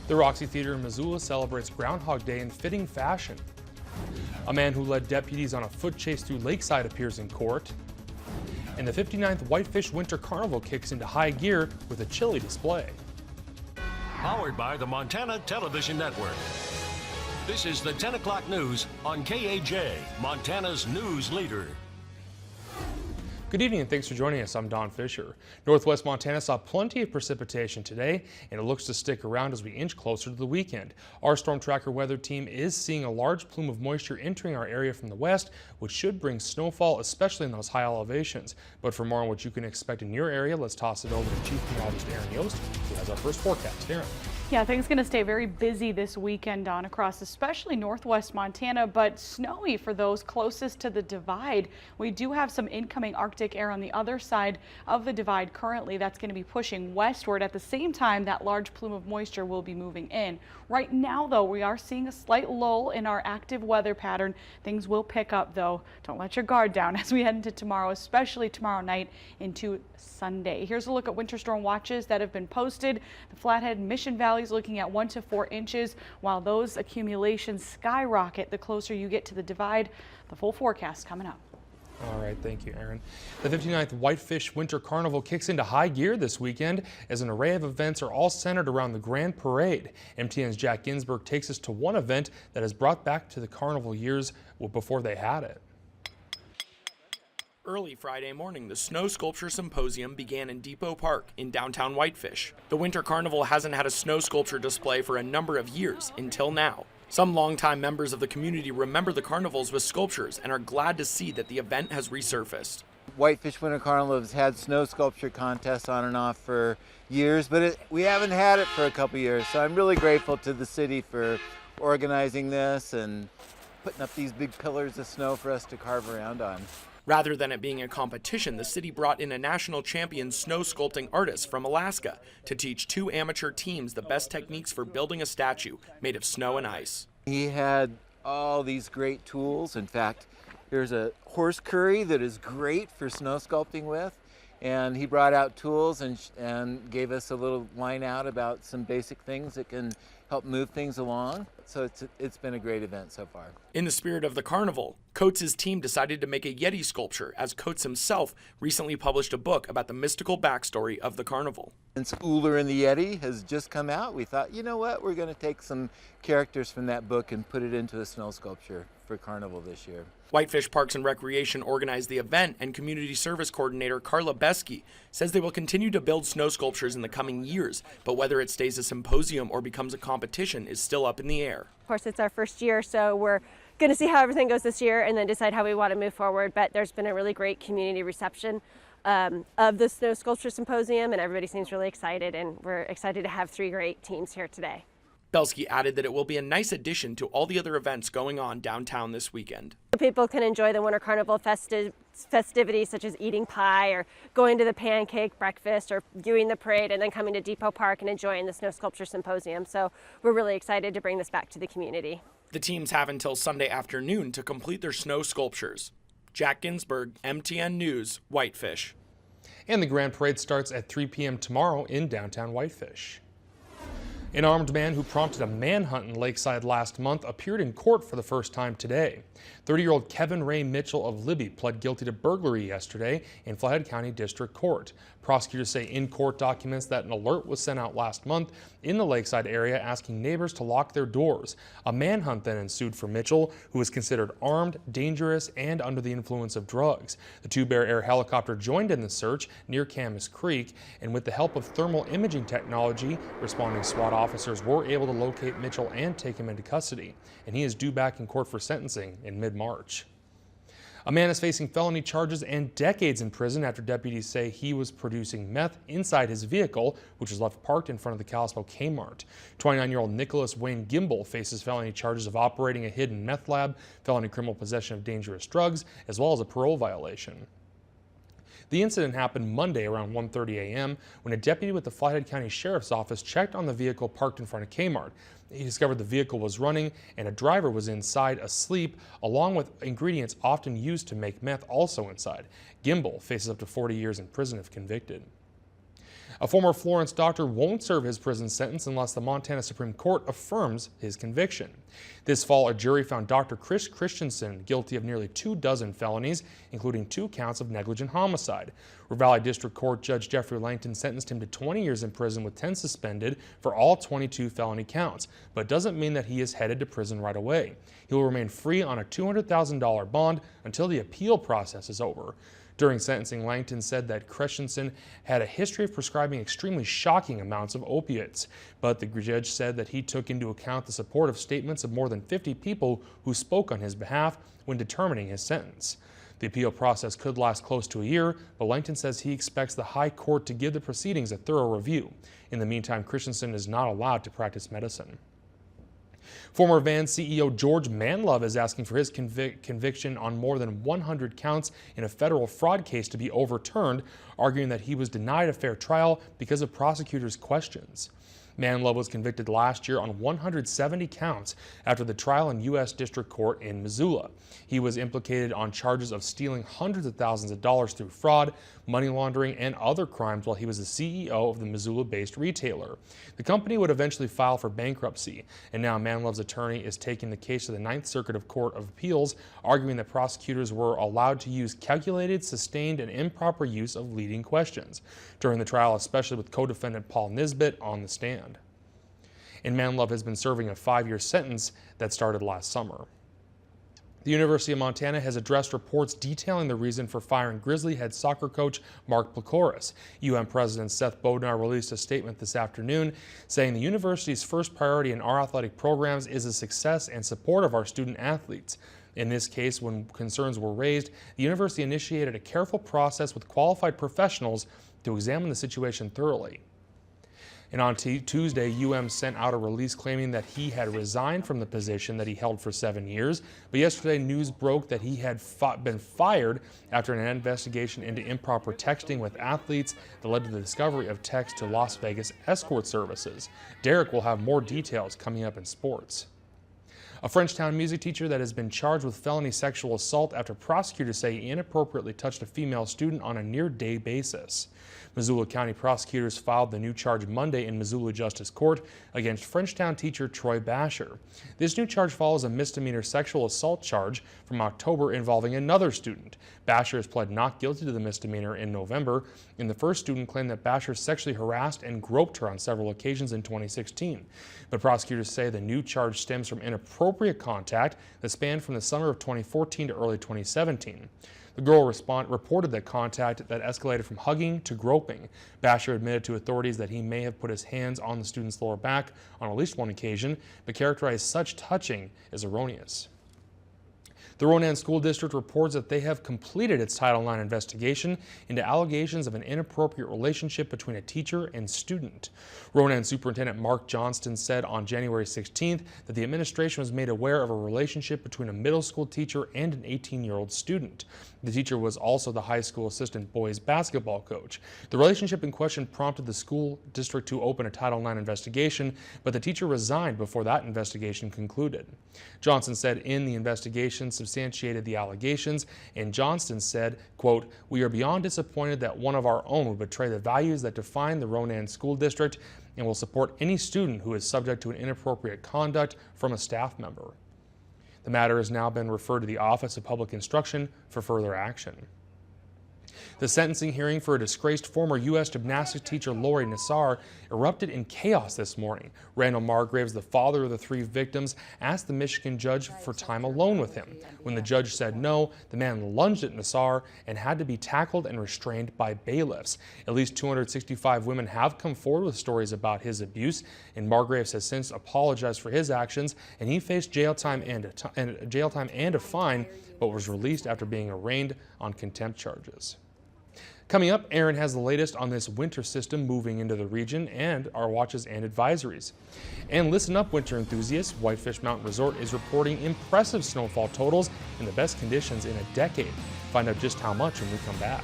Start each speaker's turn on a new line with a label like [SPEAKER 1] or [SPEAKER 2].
[SPEAKER 1] The Roxy Theater in Missoula celebrates Groundhog Day in fitting fashion. A man who led deputies on a foot chase through Lakeside appears in court. And the 59th Whitefish Winter Carnival kicks into high gear with a chili display.
[SPEAKER 2] Powered by the Montana Television Network. This is the 10 o'clock news on KAJ, Montana's news leader.
[SPEAKER 1] Good evening and thanks for joining us. I'm Don Fisher. Northwest Montana saw plenty of precipitation today, and it looks to stick around as we inch closer to the weekend. Our Storm Tracker weather team is seeing a large plume of moisture entering our area from the west, which should bring snowfall, especially in those high elevations. But for more on what you can expect in your area, let's toss it over to Chief Meteorologist Aaron Yost, who has our first forecast. Aaron.
[SPEAKER 3] Yeah, things going to stay very busy this weekend, Don, across especially northwest Montana, but snowy for those closest to the divide. We do have some incoming Arctic air on the other side of the divide currently. That's going to be pushing westward. At the same time, that large plume of moisture will be moving in. Right now, though, we are seeing a slight lull in our active weather pattern. Things will pick up, though. Don't let your guard down as we head into tomorrow, especially tomorrow night into Sunday. Here's a look at winter storm watches that have been posted. The Flathead Mission Valley is looking at 1 to 4 inches, while those accumulations skyrocket the closer you get to the divide. The full forecast coming up.
[SPEAKER 1] All right, thank you, Aaron. The 59th Whitefish Winter Carnival kicks into high gear this weekend as an array of events are all centered around the Grand Parade. MTN's Jack Ginsburg takes us to one event that has brought back to the carnival years before they had it.
[SPEAKER 4] Early Friday morning, the Snow Sculpture Symposium began in Depot Park in downtown Whitefish. The Winter Carnival hasn't had a snow sculpture display for a number of years until now. Some longtime members of the community remember the carnivals with sculptures and are glad to see that the event has resurfaced.
[SPEAKER 5] Whitefish Winter Carnival has had snow sculpture contests on and off for years, but we haven't had it for a couple years. So I'm really grateful to the city for organizing this and putting up these big pillars of snow for us to carve around on.
[SPEAKER 4] Rather than it being a competition, the city brought in a national champion snow sculpting artist from Alaska to teach 2 amateur teams the best techniques for building a statue made of snow and ice.
[SPEAKER 5] He had all these great tools. In fact, here's a horse curry that is great for snow sculpting with. And he brought out tools and gave us a little line out about some basic things that can help move things along. So it's been a great event so far.
[SPEAKER 4] In the spirit of the carnival, Coates' team decided to make a Yeti sculpture, as Coates himself recently published a book about the mystical backstory of the carnival.
[SPEAKER 5] Since Uller and the Yeti has just come out, we thought, you know what, we're going to take some characters from that book and put it into a snow sculpture for Carnival this year.
[SPEAKER 4] Whitefish Parks and Recreation organized the event, and Community Service Coordinator Carla Besky says they will continue to build snow sculptures in the coming years, but whether it stays a symposium or becomes a competition is still up in the air.
[SPEAKER 6] Of course, it's our first year, so we're going to see how everything goes this year and then decide how we want to move forward, but there's been a really great community reception of the Snow Sculpture Symposium, and everybody seems really excited, and we're excited to have 3 great teams here today.
[SPEAKER 4] Belsky added that it will be a nice addition to all the other events going on downtown this weekend.
[SPEAKER 6] People can enjoy the Winter Carnival festivities such as eating pie or going to the pancake breakfast or viewing the parade and then coming to Depot Park and enjoying the Snow Sculpture Symposium. So we're really excited to bring this back to the community.
[SPEAKER 4] The teams have until Sunday afternoon to complete their snow sculptures. Jack Ginsburg, MTN News, Whitefish.
[SPEAKER 1] And the Grand Parade starts at 3 p.m. tomorrow in downtown Whitefish. An armed man who prompted a manhunt in Lakeside last month appeared in court for the first time today. 30-year-old Kevin Ray Mitchell of Libby pled guilty to burglary yesterday in Flathead County District Court. Prosecutors say in court documents that an alert was sent out last month in the Lakeside area asking neighbors to lock their doors. A manhunt then ensued for Mitchell, who was considered armed, dangerous, and under the influence of drugs. The 2-Bear Air helicopter joined in the search near Camas Creek, and with the help of thermal imaging technology, responding SWAT officers were able to locate Mitchell and take him into custody, and he is due back in court for sentencing in mid-March. A man is facing felony charges and decades in prison after deputies say he was producing meth inside his vehicle, which was left parked in front of the Kalispell Kmart. 29-year-old Nicholas Wayne Gimble faces felony charges of operating a hidden meth lab, felony criminal possession of dangerous drugs, as well as a parole violation. The incident happened Monday around 1:30 a.m. when a deputy with the Flathead County Sheriff's Office checked on the vehicle parked in front of Kmart. He discovered the vehicle was running and a driver was inside asleep, along with ingredients often used to make meth also inside. Gimble faces up to 40 years in prison if convicted. A former Florence doctor won't serve his prison sentence unless the Montana Supreme Court affirms his conviction. This fall, a jury found Dr. Chris Christensen guilty of nearly 24 felonies, including 2 counts of negligent homicide. Ravalli District Court Judge Jeffrey Langton sentenced him to 20 years in prison with 10 suspended for all 22 felony counts, but doesn't mean that he is headed to prison right away. He will remain free on a $200,000 bond until the appeal process is over. During sentencing, Langton said that Christensen had a history of prescribing extremely shocking amounts of opiates, but the judge said that he took into account the supportive statements of more than 50 people who spoke on his behalf when determining his sentence. The appeal process could last close to a year, but Langton says he expects the High Court to give the proceedings a thorough review. In the meantime, Christensen is not allowed to practice medicine. Former Vans CEO George Manlove is asking for his conviction on more than 100 counts in a federal fraud case to be overturned, arguing that he was denied a fair trial because of prosecutors' questions. Manlove was convicted last year on 170 counts after the trial in U.S. District Court in Missoula. He was implicated on charges of stealing hundreds of thousands of dollars through fraud, money laundering, and other crimes while he was the CEO of the Missoula-based retailer. The company would eventually file for bankruptcy, and now Manlove's attorney is taking the case to the Ninth Circuit Court of Appeals, arguing that prosecutors were allowed to use calculated, sustained, and improper use of leading questions during the trial, especially with co-defendant Paul Nisbet on the stand. And Manlove has been serving a 5-year sentence that started last summer. The University of Montana has addressed reports detailing the reason for firing Grizzly head soccer coach Mark Placoris. President Seth Bodnar released a statement this afternoon saying the university's first priority in our athletic programs is the success and support of our student athletes. In this case, when concerns were raised, the university initiated a careful process with qualified professionals to examine the situation thoroughly. And on Tuesday, sent out a release claiming that he had resigned from the position that he held for 7 years. But yesterday, news broke that he had been fired after an investigation into improper texting with athletes that led to the discovery of texts to Las Vegas escort services. Derek will have more details coming up in sports. A Frenchtown music teacher that has been charged with felony sexual assault after prosecutors say he inappropriately touched a female student on a near-day basis. Missoula County prosecutors filed the new charge Monday in Missoula Justice Court against Frenchtown teacher Troy Basher. This new charge follows a misdemeanor sexual assault charge from October involving another student. Basher has pled not guilty to the misdemeanor in November, and the first student claimed that Basher sexually harassed and groped her on several occasions in 2016. But prosecutors say the new charge stems from inappropriate contact that spanned from the summer of 2014 to early 2017. The girl reported that contact that escalated from hugging to groping. Basher admitted to authorities that he may have put his hands on the student's lower back on at least one occasion, but characterized such touching as erroneous. The Ronan School District reports that they have completed its Title IX investigation into allegations of an inappropriate relationship between a teacher and student. Ronan Superintendent Mark Johnston said on January 16th that the administration was made aware of a relationship between a middle school teacher and an 18-year-old student. The teacher was also the high school assistant boys basketball coach. The relationship in question prompted the school district to open a Title IX investigation, but the teacher resigned before that investigation concluded. Johnson said in the investigation substantiated the allegations, and Johnston said, quote, "We are beyond disappointed that one of our own would betray the values that define the Ronan School District and will support any student who is subject to an inappropriate conduct from a staff member." The matter has now been referred to the Office of Public Instruction for further action. The sentencing hearing for a disgraced former U.S. gymnastics teacher Lori Nassar erupted in chaos this morning. Randall Margraves, the father of the 3 victims, asked the Michigan judge for time alone with him. When the judge said no, the man lunged at Nassar and had to be tackled and restrained by bailiffs. At least 265 women have come forward with stories about his abuse, and Margraves has since apologized for his actions, and he faced jail time and a fine, but was released after being arraigned on contempt charges. Coming up, Aaron has the latest on this winter system moving into the region and our watches and advisories. And listen up, winter enthusiasts. Whitefish Mountain Resort is reporting impressive snowfall totals and the best conditions in a decade. Find out just how much when we come back.